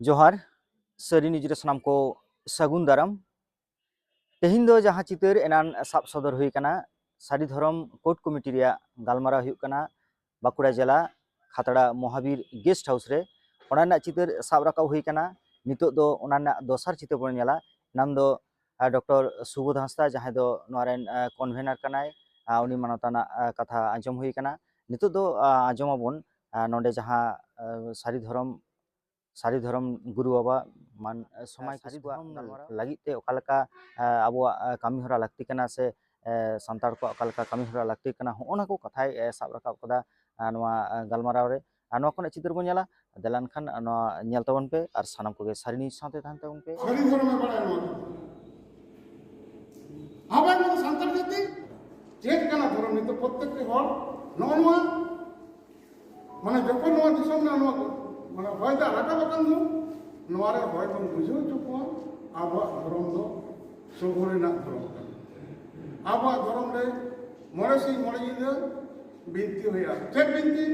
जोहार सारी निजरे सनाम को सगुन दाराम तेहिन दो जहाँ चितर एनान साब सदर हुई कना सारी धरम कोर्ट कमिटी रिया गालमारा हुई कना बाकुड़ा जिला खातड़ा महावीर गेस्ट हाउस रे ओना चितर साब राकाव हुई कना नितो दो ओना दोसर चितर बन नेला नाम दो डॉक्टर सुबोध हांसदा जहाँ दो नोरेन कन्वेनर कनाय उनी मानवताना कथा आंजम हुई कना नितो दो आंजमाबन नोंडे जहाँ सारी धर्म गुरु बाबा मान समाज किसुआ लगिते ओकालका आबो कमी हरा लगती कना से संतार को ओकालका कमी हरा लगती कना होना को कथाय साब राकाब कदा नोआ गालमाराव रे नोआ कोन चित्र बन नेला देलान खान नोआ नेल तबन पे आर सानाम को सारिनी साथे थान तबन पे सारी धर्म में बड़ा नोआ आबार में संतार जाति चेक कना धर्म नि तो प्रत्येक के हर नोआ माने जखन नोआ दिसम ना नोआ माने होयदा राका बकन दो नोआ रे होय बन बुझो चुको आबा धर्म दो सोगोरे ना धर्म आबा धर्म रे मोरसी मोरजी बिनती होया चेक बिनती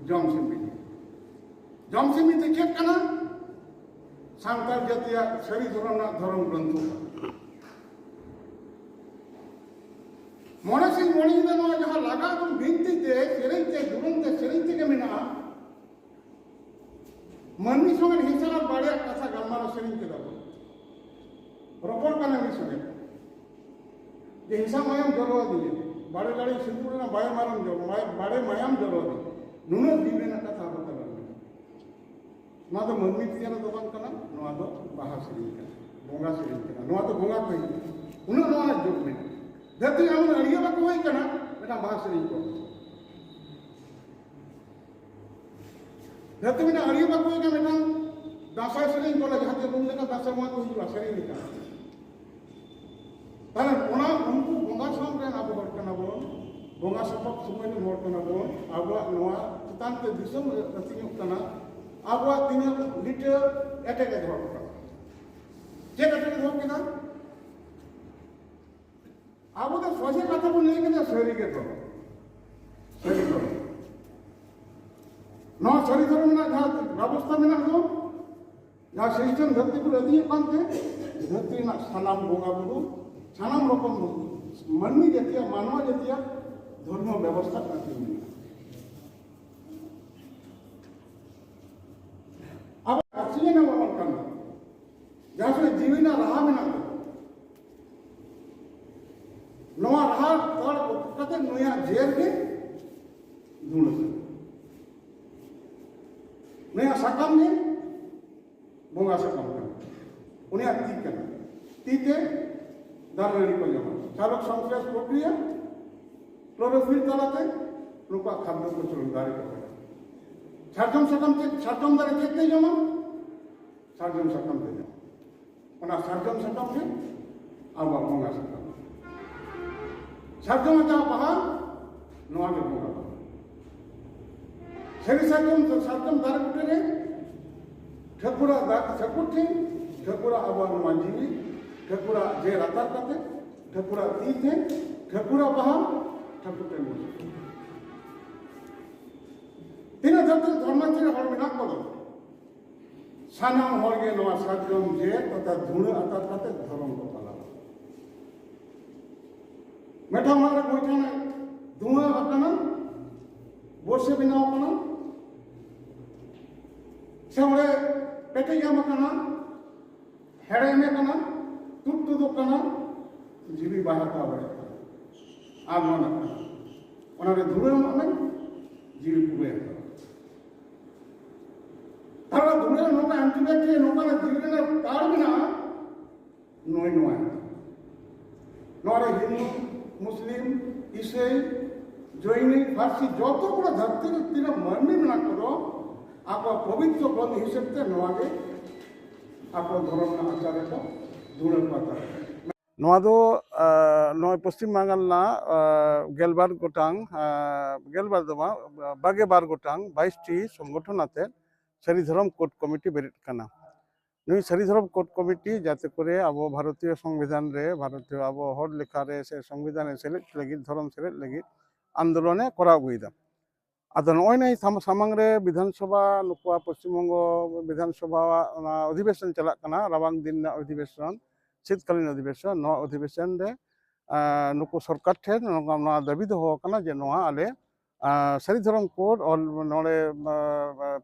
जमसी बिनती चेक कना सांतार जातिया सारी धर्म ना धर्म ग्रंथ मोरसी मोरजी नोआ जहां लगा तुम बिनती ते सेरेन ते दुरन ते सेरेन ते के मिना मन्नी संगे हिसाब बाड़े कथा गलमारा सेरेन के दबो रपड़ कने मी संगे जे हिसाब मायम जरो दिए बाड़े गाड़ी सिंदूर ना बाय मारम जो बाड़े मायम जरो दी नुनो दीवे ना कथा बता नोआ तो मन्नी तिया दो बन कना नोआ दो बाहा सेरेन कना बोंगा सेरेन कना नोआ तो बोंगा कोई उनो नोआ ना जोक में धरती हम अड़िया बाको होई कना बेटा बाहा सेरेन को धरती में अड़िया बाको होई कना बेटा दासा सेरेन को जहां ते बोंगा का दासा मा को हिजुआ सेरेन का ताले ओना उनको बोंगा साम रे आबो हर कना बो बोंगा सपक समय नि हर कना बो आबो नोआ चितान ते दिसम रतियो कना आबो तिने लिटर एटे के धर का जे कटे के धर केना आबो तो सोचे कथा बो नहीं के सरी के धर सरी धर नौ सरी धर में ना व्यवस्था में ना दो या सिस्टम धरती पर अधी कांते धरती ना सनाम बोंगा बुदु सनाम रकम मन्नी जतिया मानवा जतिया धर्म व्यवस्था करती है अब अच्छी ना वो करना जहाँ से जीवना रहा में ना नवा रहा तोड़ कते नया जेल के ढूंढ से नया सकम ने बोंगा सकम करना उन्हें तीत करना तीते दारवेरी को जमा चालक संश्लेष प्रक्रिया क्लोरोफिल तलाते नुका खाद्य को चुन दारी को सरजम दारे चेकते जमा सरजम सकम दे जमा ओना सरजम सकम से आबा बोंगा सकम सरजम जा पहा नोआ के बोंगा सेरी सरजम दारे कुटेरे ठकुरा दाक ठकुठी ठकुरा आबा मांजीवी ठकुरा जे राता करते ठकुरा तीते ठकुरा बहा ठकुटे मुझे तीन धरती धर्मांतरी हर में ना करो सानाम हर के नवा साजम जे तथा धुण आता करते धर्म को पाला मेठा मारे बैठा ना धुआं बकना बोसे बिना अपना सेवड़े पेटे जाम कना हेड़े में कना टूट दो कना जीवी बाहर का बड़े आग ना कना उन्हें धुरे में जीवी कुबे तारा धुरे नोका एंटीबायोटिक नोका ना जीवी ने तार बिना नोई नोआ नोरे हिंदू मुस्लिम ईसाई जैनी फारसी जो तो पूरा धरती के तीन मरनी में ना करो आप पवित्र ग्रंथ हिसाब से नोआगे आप धर्म ना आचार्य को धुरे पाता नोआ दो नोय पश्चिम बंगाल ना गेलबार गोटांग गेलबार दमा बागे बार गोटांग 22 टी संगठन आते सारी धर्म कोर्ट कमिटी बेरिट कना नुई सारी धर्म कोर्ट कमिटी जाते करे अब भारतीय संविधान रे भारतीय अब हर लेखा रे से संविधान सेलेक्ट लगी धर्म सेलेक्ट लगी आंदोलन करा गुईदा ᱟᱫᱚ ᱱᱚᱜᱼᱚᱭ ᱱᱤᱭᱟᱹ ᱥᱟᱢᱟᱝ ᱨᱮ ᱵᱤᱫᱷᱟᱱᱥᱚᱵᱷᱟ ᱱᱩᱠᱩᱣᱟᱜ ᱯᱚᱥᱪᱤᱢᱵᱚᱝᱜᱚ ᱵᱤᱫᱷᱟᱱᱥᱚᱵᱷᱟ ᱚধিᱵᱮশন ᱪᱟᱞᱟᱜ ᱠᱟᱱᱟ ᱨᱟᱵᱟᱝ ᱫᱤᱱ ᱨᱮᱱᱟᱜ ᱚধিᱵᱮশন ᱥᱤᱛᱠᱟলীন ᱚধিᱵᱮশন ᱱᱚᱣᱟ ᱚধিᱵᱮশন ᱨᱮ ᱱᱩᱠᱩ ᱥᱚᱨᱠᱟর ᱴᱷᱮᱱ ᱱᱚᱣᱟ ᱫᱟᱹᱵᱤ ᱫᱚᱦᱚ ᱟᱠᱟᱱᱟ ᱡᱮ ᱱᱚᱣᱟ ᱟᱞᱮ ᱥᱟᱹᱨᱤ ᱫᱷᱚᱨᱚᱢ ᱠᱳᱰ ᱱᱚᱰᱮ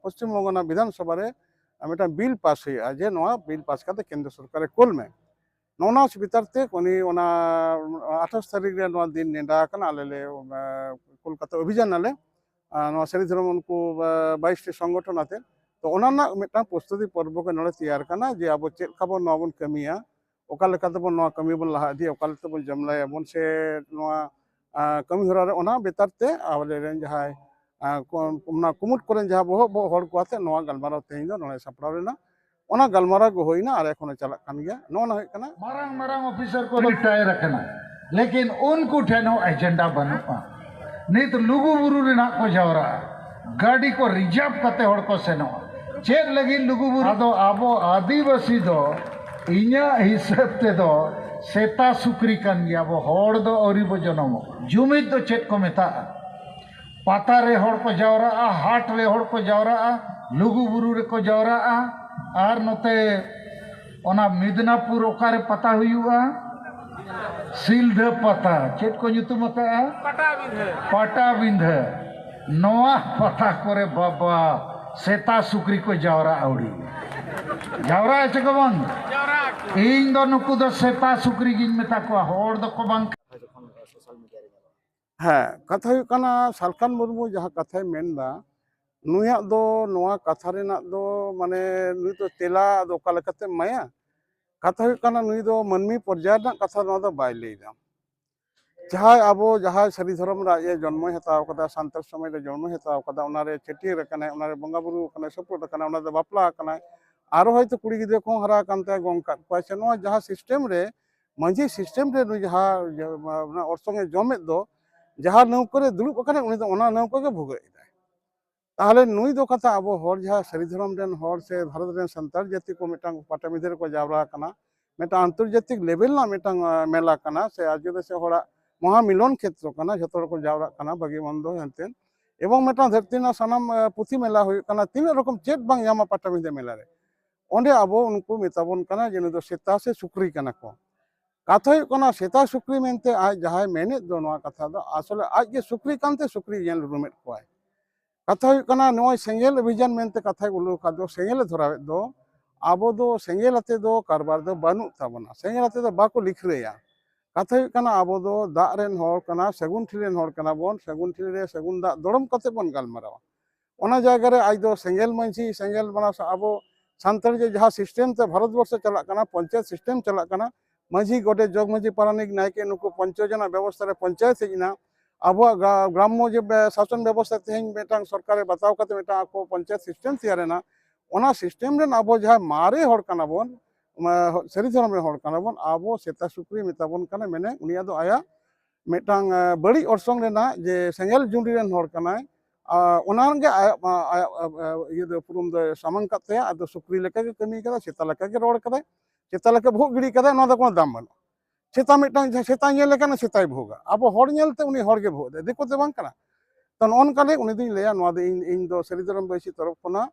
ᱯᱚᱥᱪᱤᱢᱵᱚᱝᱜᱚ ᱨᱮᱱᱟᱜ ᱵᱤᱫᱷᱟᱱᱥᱚᱵᱷᱟ ᱨᱮ ᱢᱤᱫᱴᱟᱝ ᱵᱤᱞ ᱯᱟᱥ ᱦᱩᱭᱩᱜᱼᱟ ᱡᱮ ᱱᱚᱣᱟ ᱵᱤᱞ ᱯᱟᱥ ᱠᱟᱛᱮ ᱠᱮᱱᱫᱨᱚ ᱥᱚᱨᱠᱟᱨᱮ ᱠᱳᱞ ᱢᱮ ᱱᱚᱣᱟ ᱵᱷᱤᱛᱟᱨ ᱛᱮ ᱩᱱᱤ ᱚᱱᱟ 28 ᱛᱟᱹᱨᱤᱠᱷ ᱨᱮ ᱱᱚᱣᱟ ᱫᱤᱱ ᱱᱮᱰᱟ ᱟᱠᱟᱱᱟ ᱟᱞᱮ ᱞᱮ ᱠᱳᱞᱠᱟᱛᱟ ᱚভিযান ᱟᱞᱮ ᱱᱚᱣᱟ ᱥᱟᱹᱨᱤ ᱫᱷᱚᱨᱚᱢ ᱩᱱᱠᱩ 22ᱴᱤ ᱥᱚᱝᱜᱚᱴᱷᱚᱱ ᱟᱛᱮ ᱛᱚ ᱚᱱᱟ ᱨᱮᱱᱟᱜ ᱢᱤᱫᱴᱟᱝ ᱯᱨᱚᱥᱛᱩᱛᱤ ᱯᱚᱨᱵᱚ ᱜᱮ ᱱᱚᱰᱮ ᱛᱮᱭᱟᱨ ᱠᱟᱱᱟ ᱡᱮ ᱟᱵᱚ ᱪᱮᱫ ᱞᱮᱠᱟ ᱵᱚᱱ ᱱᱚᱣᱟ ᱵᱚᱱ ᱠᱟᱹᱢᱤᱭᱟ ᱚᱠᱟ ᱞᱮᱠᱟ ᱛᱮᱵᱚᱱ ᱱᱚᱣᱟ ᱠᱟᱹᱢᱤ ᱵᱚᱱ ᱞᱟᱦᱟ ᱤᱫᱤᱭᱟ ᱚᱠᱟ ᱞᱮᱠᱟ ᱛᱮᱵᱚᱱ ᱡᱚᱢᱞᱟᱭᱟᱵᱚᱱ ᱥᱮ ᱱᱚᱣᱟ ᱠᱟᱹᱢᱤ ᱦᱚᱨᱟ ᱨᱮ ᱚᱱᱟ ᱵᱮᱛᱟᱨ ᱛᱮ ᱟᱞᱮᱨᱮᱱ ᱡᱟᱦᱟᱸᱭ ᱚᱱᱟ ᱠᱩᱢᱩᱴ ᱠᱚᱨᱮᱱ ᱡᱟᱦᱟᱸ ᱵᱚᱦᱚᱜ ᱦᱚᱲ ᱠᱚ ᱟᱛᱮ ᱱᱚᱣᱟ ᱜᱟᱞᱢᱟᱨᱟᱣ ᱛᱮᱦᱮᱧ ᱫᱚ ᱱᱚᱰᱮ ᱥᱟᱯᱲᱟᱣ ᱞᱮᱱᱟ ᱚᱱᱟ ᱜᱟᱞᱢᱟᱨᱟᱣ ᱜᱮ ᱦᱩᱭᱱᱟ ᱟᱨ ᱮᱠᱷᱚᱱ ᱪᱟᱞᱟᱜ ᱠᱟᱱ ᱜᱮᱭᱟ ᱱᱚᱣᱟ ᱦᱩᱭᱩᱜ ᱠᱟᱱᱟ marang marang officer ko retire rakana lekin unku ठेन हो एजेंडा बनुआ नित लुगु बुरु रेना को जावरा गाड़ी को रिजर्व कते हड़ को सेनो चेक लगी लुगु बुरु आदो आबो आदिवासी दो इन्या हिसाब ते दो सेता सुक्री कान गया बो हड़ दो औरी बो जनमो जुमित दो चेक को मेता पाता रे हड़ को जावरा हाट रे हड़ को जावरा लुगु बुरु रे को जावरा आर नते ओना मिदनापुर ओकारे पता हुआ सिलध पता चेत को nyutum का पटा बिंध नोआ पता करे बाबा सेता सुक्री को जावरा आउड़ी जावरा ऐसे को बंग इन दो नुकु दो सेता सुक्री गिन मेता को होड़ दो को बंग ᱦᱮᱸ ᱠᱟᱛᱷᱟ ᱦᱩᱭᱩᱜ ᱠᱟᱱᱟ ᱥᱟᱞᱠᱷᱟᱱ ᱢᱩᱨᱢᱩ ᱡᱟᱦᱟᱸ ᱠᱟᱛᱷᱟᱭ ᱢᱮᱱᱫᱟ ᱱᱩᱭᱟᱜ ᱫᱚ ᱱᱚᱣᱟ ᱠᱟᱛᱷᱟ ᱨᱮᱱᱟᱜ ᱫᱚ ᱢᱟᱱᱮ ᱱᱩᱭ ᱫᱚ ᱛᱮᱞᱟ ᱫᱚ ᱚᱠᱟ ᱞᱮᱠᱟᱛᱮ ᱮᱢᱟᱭᱟ ᱠᱟᱛᱷᱟ ᱦᱩᱭᱩᱜ ᱠᱟᱱᱟ ᱱᱩᱭ ᱫᱚ ᱢᱟᱹᱱᱢᱤ ᱯᱚᱨᱡᱟᱭ ᱨᱮᱱᱟᱜ ᱠᱟᱛᱷᱟ ᱱᱚᱣᱟ ᱫᱚ ᱵᱟᱭ ᱞᱟᱹᱭᱫᱟ ᱡᱟᱦᱟᱸᱭ ᱟᱵᱚ ᱡᱟᱦᱟᱸᱭ ᱥᱟᱹᱨᱤ ᱫᱷᱚᱨᱚᱢ ᱨᱮ ᱡᱚᱱᱢᱚᱭ ᱦᱟᱛᱟᱣ ᱠᱟᱫᱟ ᱥᱟᱱᱛᱟᱲ ᱥᱚᱢᱟᱡᱽ ᱨᱮ ᱡᱚᱱᱢᱚᱭ ᱦᱟᱛᱟᱣ ᱠᱟᱫᱟ ᱚᱱᱟᱨᱮ ᱪᱷᱟᱹᱴᱭᱟᱹᱨ ᱟᱠᱟᱱᱟᱭ ᱚᱱᱟᱨᱮ ᱵᱚᱸᱜᱟ ᱵᱩᱨᱩ ᱟᱠᱟᱱᱟᱭ ᱥᱚᱯᱚᱫ ᱟᱠᱟᱱᱟᱭ ᱚᱱᱟ ᱫᱚ ᱵᱟᱯᱞᱟ ᱟᱠᱟᱱᱟᱭ ᱟᱨᱚ ᱦᱚᱭᱛᱳ ᱠᱩᱲᱤ ᱜᱤᱫᱽᱨᱟᱹ ᱠᱚᱦᱚᱸ ᱦᱟᱨᱟ ᱟᱠᱟᱱ ᱛᱟᱭᱟ ᱜᱚᱝ ᱠᱟᱜ ᱠᱚᱣᱟᱭ ᱥᱮ ᱱᱚᱣᱟ ᱡᱟᱦᱟᱸ ᱥᱤᱥᱴᱮᱢ ᱨᱮ ᱢᱟᱹᱡᱷᱤ ᱥᱤᱥᱴᱮᱢ ᱨᱮ ᱱᱩᱭ ᱡᱟᱦᱟᱸ ᱚᱨᱥᱚᱝ ᱮ ᱡᱚᱢᱮᱫ ᱫᱚ ᱡᱟᱦᱟᱸ ᱱᱟᱹᱣᱠᱟᱹ ᱨᱮ ᱫᱩᱲᱩᱵ ᱟᱠᱟᱱᱟᱭ ᱩᱱᱤ ᱫᱚ ᱚᱱᱟ ᱱᱟᱹᱣᱠᱟᱹ ᱜᱮ ᱵᱷᱩᱜᱟᱹᱜ ᱮᱫᱟᱭ ताहले नुई दो कथा अब हर जहाँ सारी धर्म रेन हर से भारत रेन संताल जाति को मिटांग पाटाबिंदे को जावरा कना मिटांग अंतर्जातिक लेवल ना मिटांग मेला कना से आदिवासी हड़ा महामिलन क्षेत्र कना जतो को जावरा कना बागी बंदो हेनतेन एवं मिटांग धरती ना सनाम पुथी मेला हुई कना तीन रकम चेत बांग यामा पाटाबिंदे मेला रे ओंडे अब उनको मेताबन कना जेनु दो सेता से सुक्री कना को कथा हुई कना सेता सुक्री मेनते आज जहाँ मेने दो नवा कथा दो आसले आज के सुक्री कानते सुक्री जेल रूमेट कोय कथा सेंगेल अभियान मेनते कथा उल्लू का सेंगेल धरावे दो अब दो सेंगेल आते दो कारबार दो बानु ताबना सेंगेल आते दो बाको लिखरेया कथा अब दो दाग रेन हर कना सेगुन ठिलेन हर कना बोन सेगुन ठिले सेगुन दाग दड़म कते बोन गालमारावा ओना जायगा रे आज दो सेंगेल मांझी सेंगेल बना अब सानताल जे जहाँ सिस्टेम ते भारत वर्ष चला कना पंचायत सिस्टेम चला कना मांझी गोटे जग मांझी पारानिक नायके नुको पंचजना व्यवस्था रे पंचायत हेजना अब ग्राम्य जो शासन व्यवस्था तेज मिटांग सरकार बताव करते मिटांग को पंचायत सिस्टम तैयारेना ओना सिस्टम रे अब जहाँ मारे हड़ कना बोन सारी धर्म रे हड़ कना बोन अब सेता सुक्री मेताबन कना मेने उनिया दो आया मिटांग बड़ी अरसंग रेना जे सेंगेल जुंडी रेन हड़ कनाय ओनागे ये दो पुरुम दो सामान कते आदो सुक्री लेका के कमी कदा सेता लेका के रोड कदा सेता लेका भोग गिड़ी कदा ना दो कोनो दाम बनो सेता मिटांग सेता नेल लेका सेताय भोगा अब हड़ नेलते उनी हड़ के भोग दे दिकोते बांग कना तो नॉनका उनी दिन लैया इन दो सारी धर्म बैसी तरफ खना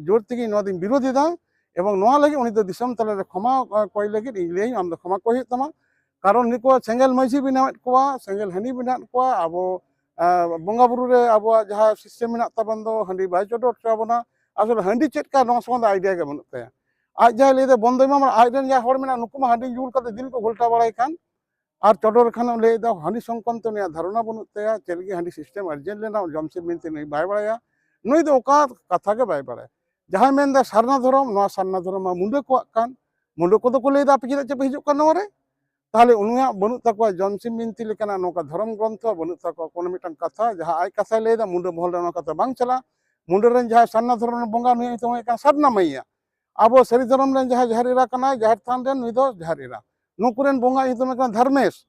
जोर तेगी विरोधी दा एवं लगे उनी दो दिसम तले क्षमा कय लगे इन लैया आम दो क्षमा कय तमा कारण निको सेंगेल मांझी बनावेद कोआ सेंगेल हानी बनाद कोआ अब बंगा बुरु रे अब जहाँ सिस्टेम मेना ताबन दो हांडी बाय चोडर ताबना आसले हांडी चेदका नों संबंध आइडिया के बनुत ताया आज जहाँ लैदे बंदो मा आज रेन जहाँ हड़ मेना नुकु मा हांडी जुल कते दिल को घोलटा बाड़ाय खान और चोडर खान लैदा हांडी संक्रांत ने धारणा बनुत ताया चेलगी हांडी सिस्टेम अर्जेंट लेना जमसे मिनते नहीं बाय बाड़ाया नुई दो ओका कथा के बाय बाड़ाय जहाँ मेनदा सारना धर्म नोआ सारना धर्म मा मुंडे को कान मुंडे को तो लैदा पे चेदा चेप हिजुक कान नोरे ताहले उनुया बनुत ताको जमसिम मिनती लेकाना नोका धर्म ग्रंथ बनुत ताको कोनो मिटांग कथा जहाँ आय कथा लैदा मुंडे महल रे कथा बांग चला मुंडे रेन जहाँ सारना धर्म बंगा नुई तो एका सारना मैया अब सारी धर्म रेन जहाँ जहरीरा कना जहर थान रेन नुई दो जहरीरा नुकुरेन बंगा हितम धर्मेश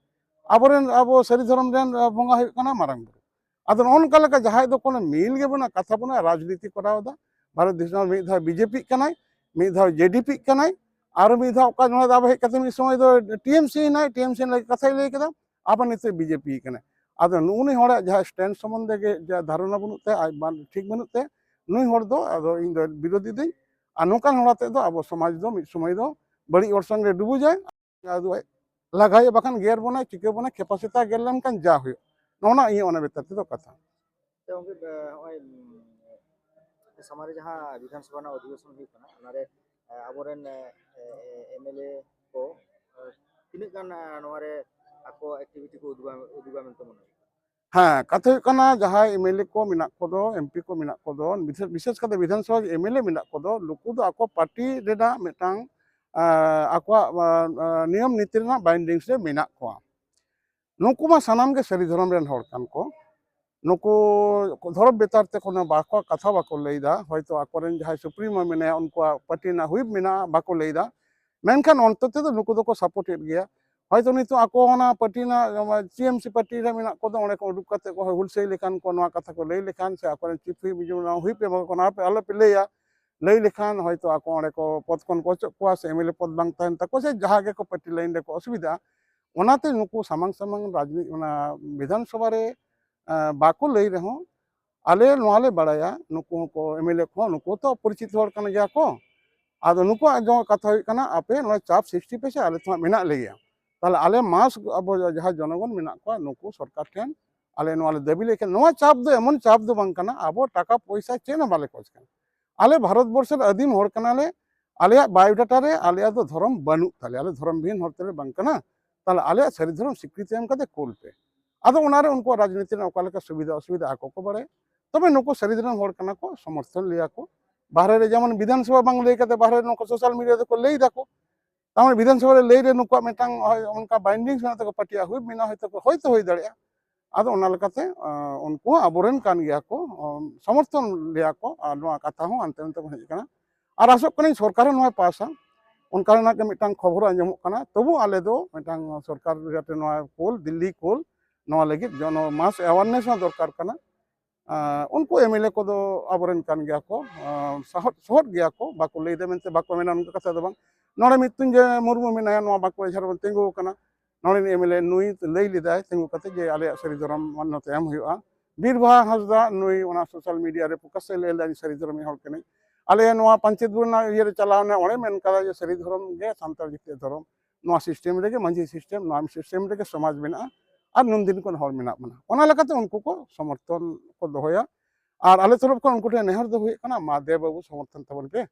आबरेन अब सारी धर्म रेन बंगा हुई कना मारांग बुरु आदो नोनका लेका जहाँ दो कोनो मिल गे बना कथा बना राजनीति करावदा भारत देश में धा बीजेपी कनाय मिद धा जेडीपी कनाय और मिद धा ओका नोना अब हेज कते मिद समय दो टीएमसी नाय टीएमसी लगे कथा लay केदा अब निते बीजेपी कनाय ᱟᱫᱚ ᱱᱩᱜᱼᱩ ᱦᱚᱲᱟᱜ ᱡᱟᱦᱟᱸ ᱥᱴᱮᱱᱰ ᱥᱚᱢᱵᱚᱱᱫᱷᱮ ᱜᱮ ᱡᱟ ᱫᱷᱟᱨᱚᱱᱟ ᱵᱟᱹᱱᱩᱜ ᱛᱟᱭᱟ ᱟᱡ ᱴᱷᱤᱠ ᱵᱟᱹᱱᱩᱜ ᱛᱟᱭᱟ ᱱᱩᱭ ᱦᱚᱲ ᱫᱚ ᱟᱫᱚ ᱤᱧ ᱫᱚ ᱵᱤᱨᱳধী ᱫᱟᱹᱧ ᱟᱨ ᱱᱚᱝᱠᱟᱱ ᱦᱚᱲ ᱟᱛᱮᱫ ᱫᱚ ᱟᱵᱚ ᱥᱚᱢᱟᱡᱽ ᱫᱚ ᱢᱤᱫ ᱥᱚᱢᱚᱭ ᱫᱚ ᱵᱟᱹᱲᱤᱡ ᱚᱨᱥᱚᱝ ᱨᱮ ᱰᱩᱵᱩᱡᱟᱭ ᱟᱫᱚ ᱞᱟᱜᱟᱭ ᱵᱟᱠᱷᱟᱱ ᱜᱮᱨ ᱵᱚᱱᱟᱭ ᱪᱤᱠᱟᱹ ᱵᱚᱱᱟᱭ ᱠᱷᱮᱯᱟ ᱥᱮᱛᱟ ᱜᱮᱨ ᱞᱮᱱᱠᱷᱟᱱ ᱡᱟ ᱦᱩᱭᱩᱜ ᱱᱚᱜᱼᱚ ᱤᱧᱟᱹᱜ ᱚᱱᱟ ᱵᱮᱛᱟᱨ ᱛᱮᱫᱚ ᱠᱟᱛᱷᱟ ᱛᱚ ᱜᱚᱝᱠᱮ ᱱᱚᱜᱼᱚᱭ ᱥᱟᱢᱟᱝ ᱨᱮ ᱡᱟᱦᱟᱸ ᱵᱤᱫᱷᱟᱱᱥᱚᱵᱷᱟ ᱨᱮᱱᱟᱜ ᱚᱫᱷᱤᱵᱮᱥᱚᱱ ᱦᱩᱭᱩᱜ ᱠᱟᱱᱟ ᱚᱱᱟᱨᱮ ᱟᱵᱚᱨᱮᱱ MLA ᱠᱚ ᱛᱤᱱᱟᱹᱜ ᱜᱟᱱ ᱱᱚᱣᱟᱨᱮ ᱟᱠᱚ ᱮᱠᱴᱤᱵᱷᱤᱴᱤ ᱠᱚ ᱩᱫᱩᱜᱟ ᱢᱮᱱᱛᱮ ᱢᱚᱱᱮ ᱦᱩᱭᱩᱜ ᱦᱮᱸ ᱠᱟᱛᱷᱟ ᱦᱩᱭᱩᱜ ᱠᱟᱱᱟ ᱡᱟᱦᱟᱸᱭ MLA ᱠᱚ ᱢᱮᱱᱟᱜ ᱠᱚᱫᱚ MP ᱠᱚ ᱢᱮᱱᱟᱜ ᱠᱚᱫᱚ ᱵᱤᱥᱮᱥ ᱠᱟᱛᱮ ᱵᱤᱫᱷᱟᱱᱥᱚᱵᱷᱟ MLA ᱢᱮᱱᱟᱜ ᱠᱚᱫᱚ ᱱᱩᱠᱩ ᱫᱚ ᱟᱠᱚ ᱯᱟর্টি ᱨᱮᱱᱟᱜ ᱢᱤᱫᱴᱟᱝ ᱟᱠᱚᱣᱟᱜ ᱱᱤᱭᱚᱢ ᱱᱤᱛᱤ ᱨᱮᱱᱟᱜ ᱵᱟᱭᱤᱱᱰᱤᱝᱥ ᱨᱮ ᱢᱮᱱᱟᱜ ᱠᱚᱣᱟ ᱱᱩᱠᱩ ᱢᱟ ᱥᱟᱱᱟᱢ ᱜᱮ ᱥᱟᱹᱨᱤ ᱫᱷᱚᱨᱚᱢ ᱨᱮᱱ ᱦᱚᱲ ᱠᱟᱱ ᱠᱚ ᱱᱩᱠᱩ ᱫᱷᱚᱨᱚᱢ ᱵᱮᱛᱟᱨ ᱛᱮ কোনো ᱵᱟᱠᱚ ᱠᱟᱛᱷᱟ ᱵᱟᱠᱚ ᱞᱟᱹᱭᱫᱟ ᱦᱚᱭᱛᱳ ᱟᱠᱚᱨᱮᱱ ᱡᱟᱦᱟᱸᱭ ᱥᱩᱯᱨᱤᱢᱳ ᱢᱮᱱᱟᱭᱟ ᱩᱱᱠᱩᱣᱟᱜ ᱯᱟর্টি ᱨᱮᱱᱟᱜ হুইপ ᱢᱮᱱᱟᱜᱼᱟ ᱵᱟᱠᱚ ᱞᱟᱹᱭᱫᱟ ᱢᱮᱱᱠᱷᱟᱱ ᱚᱱᱛᱚᱛᱚ ᱫᱚ ᱱᱩᱠᱩ ᱫᱚᱠᱚ ᱥᱟᱯᱳর্ᱴᱮᱫ ᱜᱮᱭᱟ ᱦᱚᱭᱛᱳ ᱱᱤᱛᱚᱜ ᱟᱠᱚ ᱚᱱᱟ ᱯᱟর্টি ᱨᱮᱱᱟᱜ TMC ᱯᱟর্টি ᱨᱮ ᱢᱮᱱᱟᱜ ᱠᱚᱫᱚ ᱚᱸᱰᱮ ᱠᱚ ᱩᱰᱩᱠ ᱠᱟᱛᱮ ᱠᱚ ᱦᱩᱞᱥᱟᱹᱭ ᱞᱮᱠᱷᱟᱱ ᱠᱚ ᱱᱚᱣᱟ ᱠᱟᱛᱷᱟ ᱠᱚ ᱞᱟᱹᱭ ᱞᱮᱠᱷᱟᱱ ᱥᱮ ᱟᱠᱚᱨᱮᱱ ᱪᱤᱯ হুইপ ᱮᱢᱟ ᱠᱚ ᱠᱟᱱᱟ ᱟᱞᱚᱯᱮ ᱞᱟᱹᱭ ᱞᱮᱠᱷᱟᱱ ᱦᱚᱭᱛᱳ ᱟᱠᱚ ᱚᱸᱰᱮ ᱠᱚ ᱯᱚᱫ ᱠᱷᱚᱱ ᱠᱚ ᱚᱪᱚᱜ ᱠᱚᱣᱟ ᱥᱮ MLA ᱯᱚᱫ ᱵᱟᱝ ᱛᱟᱦᱮᱱ ᱛᱟᱠᱚ ᱥᱮ ᱡᱟᱦᱟᱸ ᱜᱮᱠᱚ ᱯᱟর্টি ᱞᱟᱭᱤᱱ ᱨᱮᱠᱚ ᱚᱥᱩᱵᱤᱫᱷᱟ ᱚᱱᱟᱛᱮ ᱱᱩᱠᱩ ᱥᱟᱢᱟᱝ ᱨᱟᱡᱽᱱᱤᱛᱤ ᱚᱱᱟ ᱵᱤᱫᱷᱟᱱ ᱥᱚᱵᱷᱟ ᱨᱮ ᱵᱟᱠᱚ ᱞᱟᱹᱭ ᱨᱮᱦᱚᱸ ᱟᱞᱮ ᱱᱚᱣᱟ ᱞᱮ ᱵᱟᱲᱟᱭᱟ ᱱᱩᱠᱩ ᱠᱚ MLA ᱠᱚ ᱱᱩᱠᱩ ᱛᱚ ᱯᱚᱨᱤᱪᱤᱛ ᱦᱚᱲ ᱠᱟᱱ ᱜᱮᱭᱟ ᱠᱚ ᱟᱫᱚ ᱱᱩᱠᱩᱣᱟᱜ ᱠᱟᱛᱷᱟ ᱦᱩᱭᱩᱜ ᱠᱟᱱᱟ ᱟᱯᱮ ᱱᱚᱣᱟ ᱪᱟᱯ ᱥᱨᱤᱥᱴᱤ ᱯᱮ ᱥᱮ ᱟᱞᱮ ᱛᱚ ᱢᱮᱱᱟᱜ ᱞᱮᱜᱮᱭᱟ তাহলে আলে মাস আবো যাহা জনগণ মেনা কোয়া নুকু সরকার ঠেন আলে নোয়ালে দাবি লেখেন নোয়া চাপ দো এমন চাপ দো বাং কানা আবো টাকা পয়সা চেনা বালে কোচ কানা আলে ভারত বর্ষের আদিম হড় কানালে আলেয়া বায়োডাটা রে আলেয়া দো ধরম বানু তাহলে আলে ধরম বিহীন হড় তেলে বাং কানা তাহলে আলেয়া সারি ধরম স্বীকৃতি এম কাতে কোল পে আদো ওনারে উনকো রাজনীতি রে ওকা লেকা সুবিধা অসুবিধা আকো কো বাড়ে তবে নুকু সারি ধরম হড় কানা কো সমর্থন লিয়া কো বাহরে রে যেমন বিধানসভা বাং লেই কাতে বাহরে নুকো সোশ্যাল মিডিয়া তে কো লেই দাকো তাহলে বিধানসভা রে লেই রে নুকু মিটাং উনকা বাইন্ডিংস মেনা তকো পাটিয়া হুই মিনা হয়তো হই দাঁড়িয়া আদো ওনা লেকাতে উনকু আবরেন কান গিয়া কো সমর্থন লিয়া কো আর নোয়া কাথা হো আনতে আনতে হেজ কানা আর আসক কানি সরকার নোয়া পাসা उनका के मिटांग खबर आंजमोग काना तबु आले दो मिटांग सरकार जाते नोआ कोल दिल्ली कोल नोआ लगी जन मास अवेयरनेस दरकार काना उनको MLA को दो आबरेन कान गया को सहट गया को बाको लई दे मेनते बाको मेना उनका कथा दो बांग नोडे मितुंजे मुर्मु मेनाया नोआ बाको झारबन तेंगु काना नोडे MLA नुई लई लिदाय तेंगु कते जे आले सरी धरम मान्यता एम हुआ बीरभा हंसदा नुई ओना सोशल मीडिया रे फोकस ले लाइन सरी धरम हर कने आले नोआ पंचायत बुना ये चलावने ओणे मेन कदा जे सरी धरम गे सांताल जिते धरम नोआ सिस्टम रे मांझी सिस्टम नोआ सिस्टम रे समाज मेना और नुनदिन को हर मेना बना ओना लेकाते उनको को समर्थन को दोया और आले तरफ को उनको नेहर दो हुई कना मा दे बाबू समर्थन तबन पे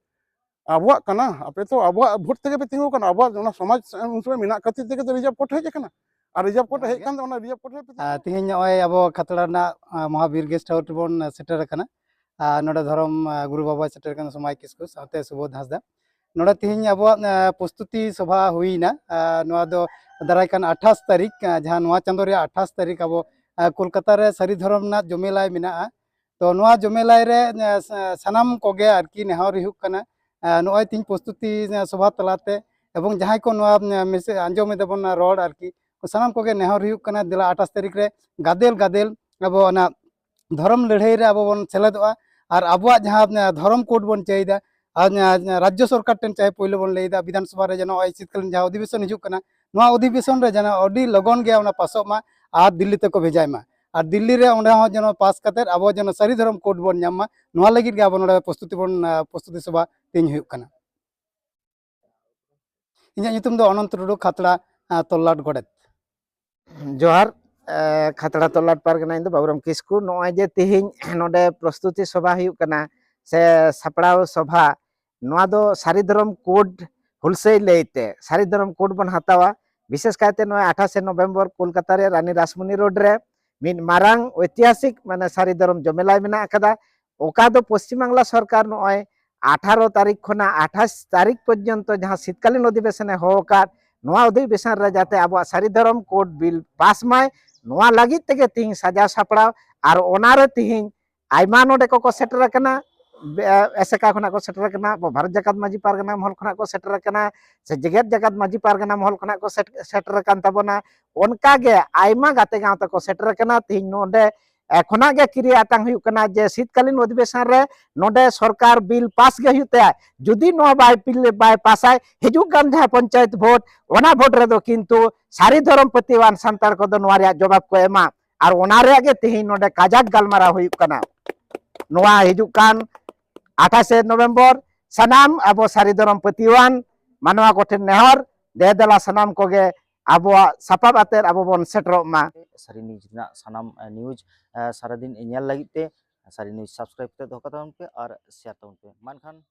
आबुआ कना आपे तो आबुआ भोट तक पे तिंगु कना आबुआ ओना समाज उनसे मेना कति तक तो रिजर्व कोट है कना और रिजर्व कोट है कान ओना रिजर्व कोट पे तिहिं नय अब खतड़ा ना महावीर गेस्ट हाउस बन सेटर कना नोडे धरम गुरु बाबा सेटर कना समाज किसको साथे सुबोध हासदा नोडे तिहिं अब प्रस्तुति सभा हुईना नोआ दो दाराय कान 28 तारीख जहां नोआ चंदो रे 28 तारीख अब कोलकाता रे सरी धरम ना जमेलाय मिना तो नोआ जमेलाय रे सनाम कोगे आरकी नेहर हुक कना नोय तिहिं प्रस्तुति सभा तलाते एवं जहां को नोआ आंजम देबन रोड आरकी सनाम कोगे नेहर हुक कना दिला 28 तारीख रे गादेल अब ना धरम लड़ाई रे अब बन सेलेदोआ और आबुआ जहां धरम कोड बन चाहिदा राज्य सरकार टेन चाहे पहले बन लैदा विधानसभा रे जनो शीतकालीन जहां अधिवेशन हिजुक कना नोआ अधिवेशन रे जनो अडी लगन गया ओना पासो मा और दिल्ली तक को भेजाय मा और दिल्ली रे ओंडे हो जनो पास कते अब जनो सरी धरम कोड बन ᱧᱟᱢ मा नोआ लगित गे अब नोडे प्रस्तुति सभा तीन हुक कना इᱧᱟᱜ ᱧᱩᱛᱩᱢ ᱫᱚ অনন্ত টুডু খাতড়া তল্লাট গড়েত जोहार खतड़ा तोलाट पारगना इन बाबुराम किस्कू नॉय जे तिहिं नोडे प्रस्तुति सभा हुयुक कना से सापड़ाव सभा नोआ दो सारी धरम कोड हुलसई लेते सारी धरम कोड बन हतावा विशेष कायते नोय 28 नवंबर कोलकाता रे रानी रासमणी रोड रे मिन मारांग ऐतिहासिक माने सारी धरम जमेलाय मेना कदा ओका दो पश्चिम बांगला सरकार नॉय 18 तारीख खना 28 तारीख पर्यंत जहां शीतकालीन अधिवेशन होका नोआ अधिवेशन रे जाते अब सारी धरम कोड बिल पास माय नोआ लगित तेगे तिहिं साजा सापड़ाव और ओनारे तिहिं आइमा नोडे को सेटर कना एसका खना को सेटर कना भारत जगत माजी पारगना महल खना को सेटर कना से जगत जगत माजी पारगना महल खना को सेटर कन तबना ओनका गे आइमा गाते गांव तक को सेटर कना तिहिं नोडे एखना गे क्रिया आतांग हुयुक कना जे शीतकालीन अधिवेशन रे नोडे सरकार बिल पास गे हुयुते जुदी नो बाय पासाय हिजुक गान जहां पंचायत भोट ओना भोट रे दो किंतु सारी धरम प्रतिवान सांतार को दो नोआ रे जवाब को एमा और ओना रे गे तेहिं नोडे काजाक गलमारा हुयुक कना नोआ हिजुक कान 28 नवंबर सनाम अब सारी धरम पतिवान मानवा कोठेन नेहर दे देला सनाम कोगे अब सापाब आते अब बन सेटरो मा सारी न्यूज रना सानाम न्यूज सारा दिन इnyal लगित ते सारी न्यूज सब्सक्राइब ते दोका ताउन पे और शेयर ताउन पे मानखान